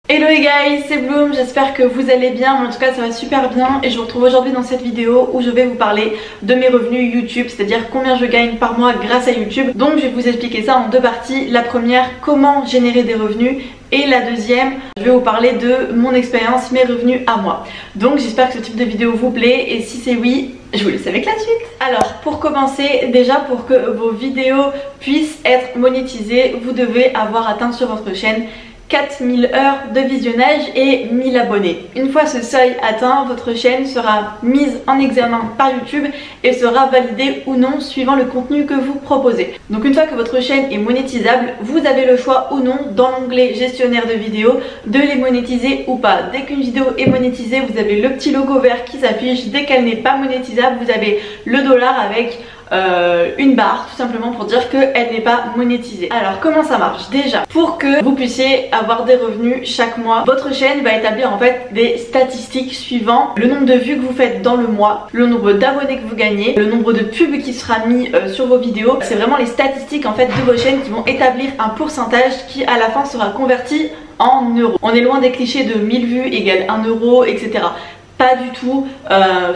Hello les guys, c'est Bloom, j'espère que vous allez bien, mais en tout cas ça va super bien et je vous retrouve aujourd'hui dans cette vidéo où je vais vous parler de mes revenus YouTube, c'est-à-dire combien je gagne par mois grâce à YouTube. Donc je vais vous expliquer ça en deux parties. La première, comment générer des revenus, et la deuxième, je vais vous parler de mon expérience, mes revenus à moi. Donc j'espère que ce type de vidéo vous plaît et si c'est oui, je vous laisse avec la suite. Alors pour commencer, déjà pour que vos vidéos puissent être monétisées, vous devez avoir atteint sur votre chaîne 4000 heures de visionnage et 1000 abonnés. Une fois ce seuil atteint, votre chaîne sera mise en examen par YouTube et sera validée ou non suivant le contenu que vous proposez. Donc une fois que votre chaîne est monétisable, vous avez le choix ou non dans l'onglet gestionnaire de vidéos de les monétiser ou pas. Dès qu'une vidéo est monétisée, vous avez le petit logo vert qui s'affiche. Dès qu'elle n'est pas monétisable, vous avez le dollar avec une barre tout simplement pour dire qu'elle n'est pas monétisée. Alors comment ça marche? Déjà, pour que vous puissiez avoir des revenus chaque mois, votre chaîne va établir en fait des statistiques suivant le nombre de vues que vous faites dans le mois, le nombre d'abonnés que vous gagnez, le nombre de pubs qui sera mis sur vos vidéos. C'est vraiment les statistiques en fait de vos chaînes qui vont établir un pourcentage qui à la fin sera converti en euros. On est loin des clichés de 1000 vues égale 1 euro, etc. Pas du tout,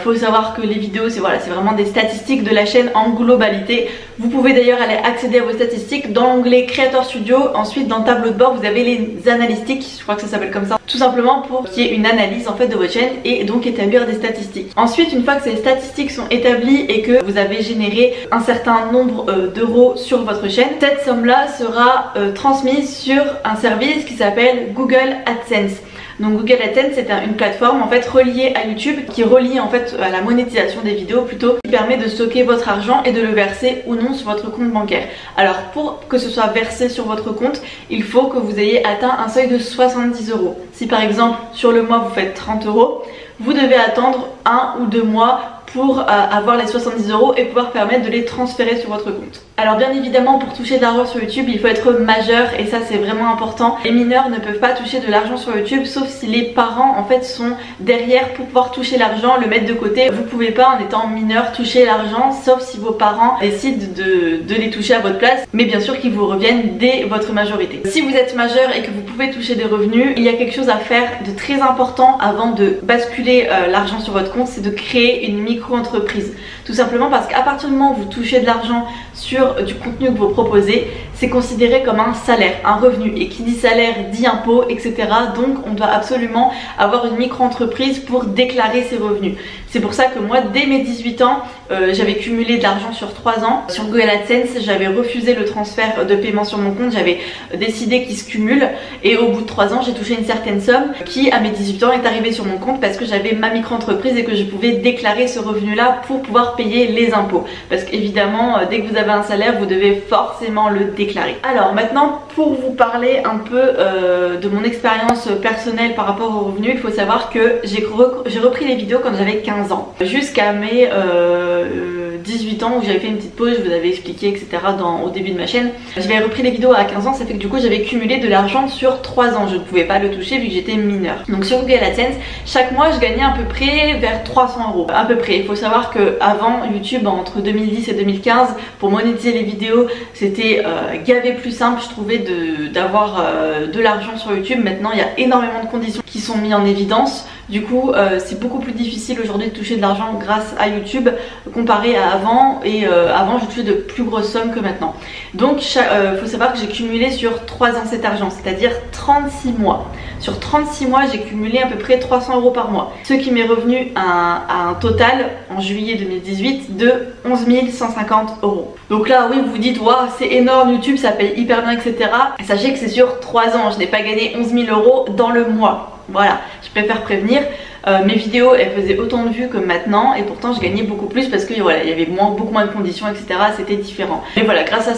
faut savoir que les vidéos c'est vraiment des statistiques de la chaîne en globalité. Vous pouvez d'ailleurs aller accéder à vos statistiques dans l'onglet Creator Studio. Ensuite dans le tableau de bord vous avez les analytiques, je crois que ça s'appelle comme ça, tout simplement pour qu'il y ait une analyse en fait de votre chaîne et donc établir des statistiques. Ensuite une fois que ces statistiques sont établies et que vous avez généré un certain nombre d'euros sur votre chaîne, cette somme là sera transmise sur un service qui s'appelle Google AdSense. Donc Google AdSense c'est une plateforme en fait reliée à YouTube qui relie en fait à la monétisation des vidéos plutôt, qui permet de stocker votre argent et de le verser ou non sur votre compte bancaire. Alors pour que ce soit versé sur votre compte, il faut que vous ayez atteint un seuil de 70 euros. Si par exemple sur le mois vous faites 30 euros, vous devez attendre 1 ou 2 mois pour avoir les 70 euros et pouvoir permettre de les transférer sur votre compte. Alors bien évidemment pour toucher de l'argent sur YouTube il faut être majeur et ça c'est vraiment important. Les mineurs ne peuvent pas toucher de l'argent sur YouTube sauf si les parents en fait sont derrière pour pouvoir toucher l'argent, le mettre de côté. Vous pouvez pas en étant mineur toucher l'argent sauf si vos parents décident de les toucher à votre place, mais bien sûr qu'ils vous reviennent dès votre majorité. Si vous êtes majeur et que vous pouvez toucher des revenus, il y a quelque chose à faire de très important avant de basculer l'argent sur votre compte, c'est de créer une micro-entreprise. Tout simplement parce qu'à partir du moment où vous touchez de l'argent sur du contenu que vous proposez, c'est considéré comme un salaire, un revenu, et qui dit salaire dit impôt, etc. Donc on doit absolument avoir une micro-entreprise pour déclarer ses revenus. C'est pour ça que moi dès mes 18 ans j'avais cumulé de l'argent sur 3 ans sur Google AdSense, j'avais refusé le transfert de paiement sur mon compte, j'avais décidé qu'il se cumule et au bout de 3 ans j'ai touché une certaine somme qui à mes 18 ans est arrivée sur mon compte parce que j'avais ma micro-entreprise et que je pouvais déclarer ce revenu là pour pouvoir payer les impôts, parce qu'évidemment dès que vous avez un salaire vous devez forcément le déclarer. Alors maintenant pour vous parler un peu de mon expérience personnelle par rapport aux revenus, il faut savoir que j'ai repris les vidéos quand j'avais 15 ans jusqu'à mes 18 ans où j'avais fait une petite pause, je vous avais expliqué etc au début de ma chaîne. J'avais repris les vidéos à 15 ans, ça fait que du coup j'avais cumulé de l'argent sur 3 ans, je ne pouvais pas le toucher vu que j'étais mineure. Donc sur Google AdSense, chaque mois je gagnais à peu près vers 300 euros, à peu près. Il faut savoir que avant YouTube, entre 2010 et 2015, pour monétiser les vidéos c'était gavé plus simple je trouvais d'avoir de l'argent sur YouTube. Maintenant il y a énormément de conditions qui sont mises en évidence. Du coup c'est beaucoup plus difficile aujourd'hui de toucher de l'argent grâce à YouTube comparé à avant, et avant je touchais de plus grosses sommes que maintenant. Donc faut savoir que j'ai cumulé sur 3 ans cet argent, c'est-à-dire 36 mois. Sur 36 mois j'ai cumulé à peu près 300 euros par mois, ce qui m'est revenu à un total en juillet 2018 de 11 150 euros. Donc là oui vous vous dites waouh c'est énorme, YouTube ça paye hyper bien etc. Sachez que c'est sur 3 ans, je n'ai pas gagné 11 000 euros dans le mois. Voilà, je préfère prévenir. Mes vidéos elles faisaient autant de vues que maintenant et pourtant je gagnais beaucoup plus parce que voilà, il y avait beaucoup moins de conditions etc, c'était différent. Mais voilà, grâce à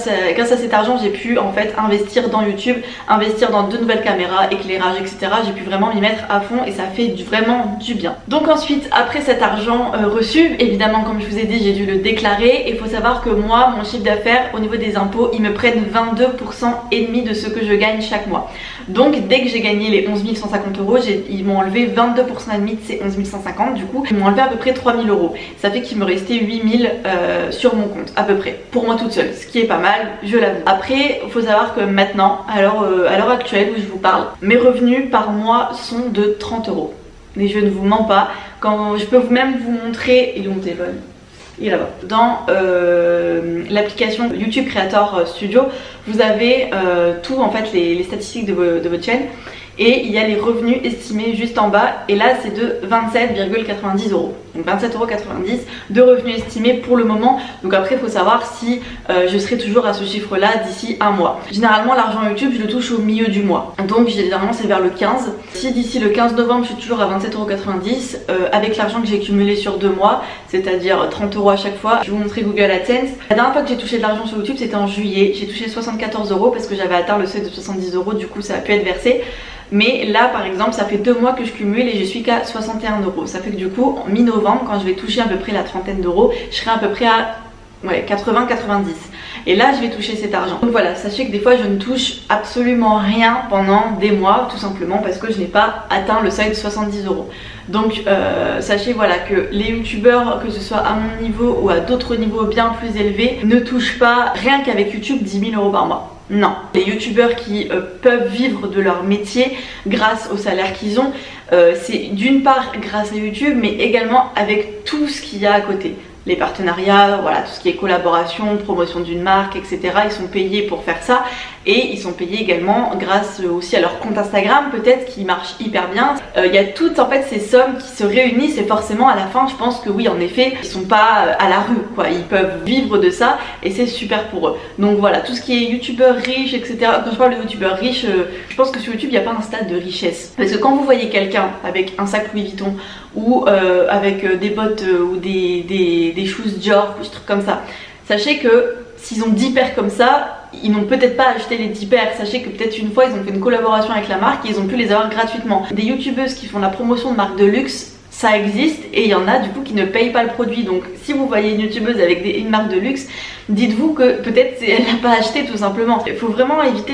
cet argent j'ai pu en fait investir dans YouTube, investir dans de nouvelles caméras, éclairage etc. J'ai pu vraiment m'y mettre à fond et ça fait vraiment du bien. Donc ensuite après cet argent reçu, évidemment comme je vous ai dit j'ai dû le déclarer, et il faut savoir que moi mon chiffre d'affaires au niveau des impôts ils me prennent 22% et demi de ce que je gagne chaque mois. Donc dès que j'ai gagné les 11 150 euros ils m'ont enlevé 22% et demi limite c'est 11 150 du coup. Ils m'ont enlevé à peu près 3000 euros. Ça fait qu'il me restait 8000 sur mon compte à peu près, pour moi toute seule, ce qui est pas mal, je l'avoue. Après, il faut savoir que maintenant, à l'heure actuelle où je vous parle, mes revenus par mois sont de 30 euros. Mais je ne vous mens pas, quand je peux même vous montrer, il est où mon téléphone ? Il est là-bas. Dans l'application YouTube Creator Studio, vous avez tout en fait les statistiques de votre chaîne. Et il y a les revenus estimés juste en bas, et là c'est de 27,90 euros. Donc 27,90 euros de revenus estimés pour le moment. Donc après il faut savoir si je serai toujours à ce chiffre là d'ici un mois. Généralement l'argent YouTube je le touche au milieu du mois, donc généralement c'est vers le 15. Si d'ici le 15 novembre je suis toujours à 27,90 euros, avec l'argent que j'ai cumulé sur 2 mois, c'est-à-dire 30 euros à chaque fois, je vais vous montrer Google AdSense. La dernière fois que j'ai touché de l'argent sur YouTube c'était en juillet. J'ai touché 74 euros parce que j'avais atteint le seuil de 70 euros, du coup ça a pu être versé. Mais là par exemple ça fait 2 mois que je cumule et je suis qu'à 61 euros. Ça fait que du coup en mi-novembre, quand je vais toucher à peu près la trentaine d'euros, je serai à peu près à 80-90. Et là je vais toucher cet argent. Donc voilà, sachez que des fois je ne touche absolument rien pendant des mois, tout simplement parce que je n'ai pas atteint le seuil de 70 euros. Donc sachez voilà que les youtubeurs, que ce soit à mon niveau ou à d'autres niveaux bien plus élevés, ne touchent pas rien qu'avec YouTube 10 000 euros par mois. Non, les youtubeurs qui peuvent vivre de leur métier grâce au salaire qu'ils ont, c'est d'une part grâce à YouTube, mais également avec tout ce qu'il y a à côté. Les partenariats, voilà, tout ce qui est collaboration, promotion d'une marque, etc. Ils sont payés pour faire ça, et ils sont payés également grâce aussi à leur compte Instagram peut-être qui marche hyper bien. Il y a toutes en fait ces sommes qui se réunissent, et forcément à la fin je pense que oui, en effet ils sont pas à la rue quoi, ils peuvent vivre de ça et c'est super pour eux. Donc voilà, tout ce qui est youtubeur riche, etc. Quand je parle de youtubeur riche, je pense que sur YouTube il n'y a pas un stade de richesse, parce que quand vous voyez quelqu'un avec un sac Louis Vuitton ou avec des bottes ou des shoes Dior ou des trucs comme ça, sachez que s'ils ont 10 paires comme ça, ils n'ont peut-être pas acheté les 10 paires. Sachez que peut-être une fois ils ont fait une collaboration avec la marque et ils ont pu les avoir gratuitement. Des youtubeuses qui font la promotion de marques de luxe, ça existe, et il y en a du coup qui ne payent pas le produit. Donc si vous voyez une youtubeuse avec une marque de luxe, dites-vous que peut-être elle n'a pas acheté tout simplement. Il faut vraiment éviter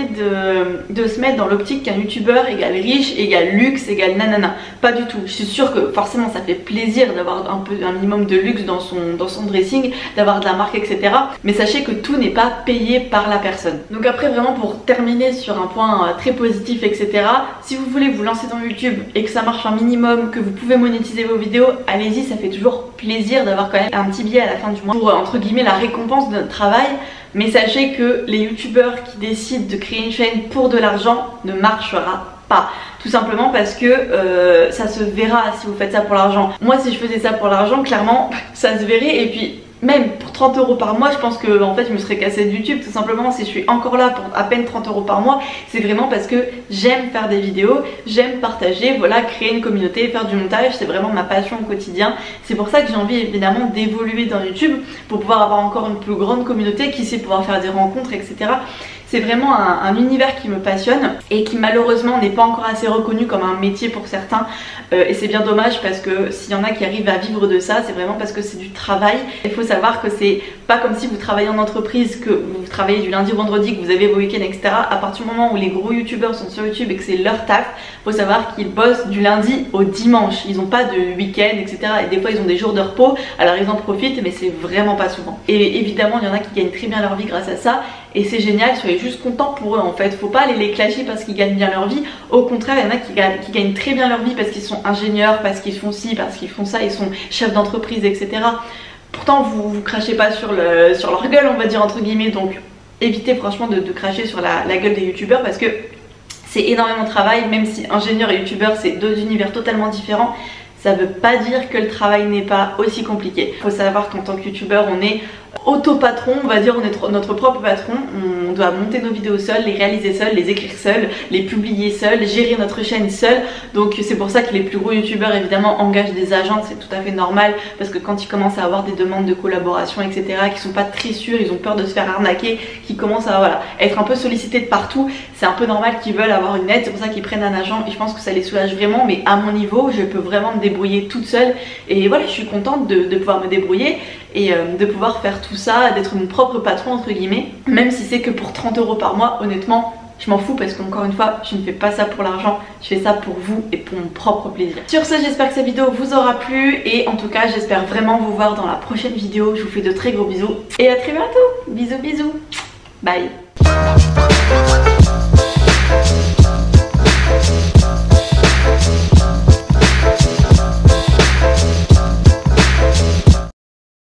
de se mettre dans l'optique qu'un youtubeur égale riche, égale luxe, égale nanana. Pas du tout. Je suis sûre que forcément ça fait plaisir d'avoir un minimum de luxe dans son dressing, d'avoir de la marque, etc. Mais sachez que tout n'est pas payé par la personne. Donc après vraiment pour terminer sur un point très positif, etc. Si vous voulez vous lancer dans YouTube et que ça marche un minimum, que vous pouvez monétiser vos vidéos, allez-y, ça fait toujours plaisir d'avoir quand même un petit billet à la fin du mois pour entre guillemets la récompense de notre travail. Mais sachez que les youtubeurs qui décident de créer une chaîne pour de l'argent ne marchera pas, tout simplement parce que ça se verra si vous faites ça pour l'argent. Moi si je faisais ça pour l'argent, clairement ça se verrait, et puis même pour 30 euros par mois je pense que en fait je me serais cassée de YouTube tout simplement. Si je suis encore là pour à peine 30 euros par mois, c'est vraiment parce que j'aime faire des vidéos, j'aime partager, voilà, créer une communauté, faire du montage, c'est vraiment ma passion au quotidien. C'est pour ça que j'ai envie évidemment d'évoluer dans YouTube, pour pouvoir avoir encore une plus grande communauté, qui sait, pouvoir faire des rencontres, etc. C'est vraiment un univers qui me passionne et qui malheureusement n'est pas encore assez reconnu comme un métier pour certains, et c'est bien dommage, parce que s'il y en a qui arrivent à vivre de ça, c'est vraiment parce que c'est du travail. Il faut savoir que c'est pas comme si vous travaillez en entreprise, que vous travaillez du lundi au vendredi, que vous avez vos week-ends, etc. À partir du moment où les gros youtubeurs sont sur YouTube et que c'est leur taf, faut savoir qu'ils bossent du lundi au dimanche, ils n'ont pas de week-end, etc. Et des fois ils ont des jours de repos, alors ils en profitent, mais c'est vraiment pas souvent. Et évidemment il y en a qui gagnent très bien leur vie grâce à ça, et c'est génial, soyez juste contents pour eux en fait. Faut pas aller les clasher parce qu'ils gagnent bien leur vie, au contraire il y en a qui gagnent très bien leur vie parce qu'ils sont ingénieurs, parce qu'ils font ci, parce qu'ils font ça, ils sont chefs d'entreprise, etc. Pourtant vous crachez pas sur leur gueule, on va dire entre guillemets. Donc évitez franchement de cracher sur la gueule des youtubeurs, parce que c'est énormément de travail. Même si ingénieur et youtubeur c'est deux univers totalement différents, ça veut pas dire que le travail n'est pas aussi compliqué. Il faut savoir qu'en tant que youtubeur on est auto-patron, on va dire, on est notre propre patron. On doit monter nos vidéos seul, les réaliser seul, les écrire seul, les publier seul, gérer notre chaîne seul. Donc c'est pour ça que les plus gros youtubeurs évidemment engagent des agents, c'est tout à fait normal, parce que quand ils commencent à avoir des demandes de collaboration, etc., qui sont pas très sûrs, ils ont peur de se faire arnaquer, qui commencent à voilà, être un peu sollicités de partout, c'est un peu normal qu'ils veulent avoir une aide, c'est pour ça qu'ils prennent un agent, et je pense que ça les soulage vraiment. Mais à mon niveau je peux vraiment me débrouiller toute seule, et voilà, je suis contente de pouvoir me débrouiller et de pouvoir faire tout ça, d'être mon propre patron entre guillemets, même si c'est que pour 30 euros par mois. Honnêtement je m'en fous parce qu'encore une fois je ne fais pas ça pour l'argent, je fais ça pour vous et pour mon propre plaisir. Sur ce, j'espère que cette vidéo vous aura plu et en tout cas j'espère vraiment vous voir dans la prochaine vidéo. Je vous fais de très gros bisous et à très bientôt. Bisous bisous, bye.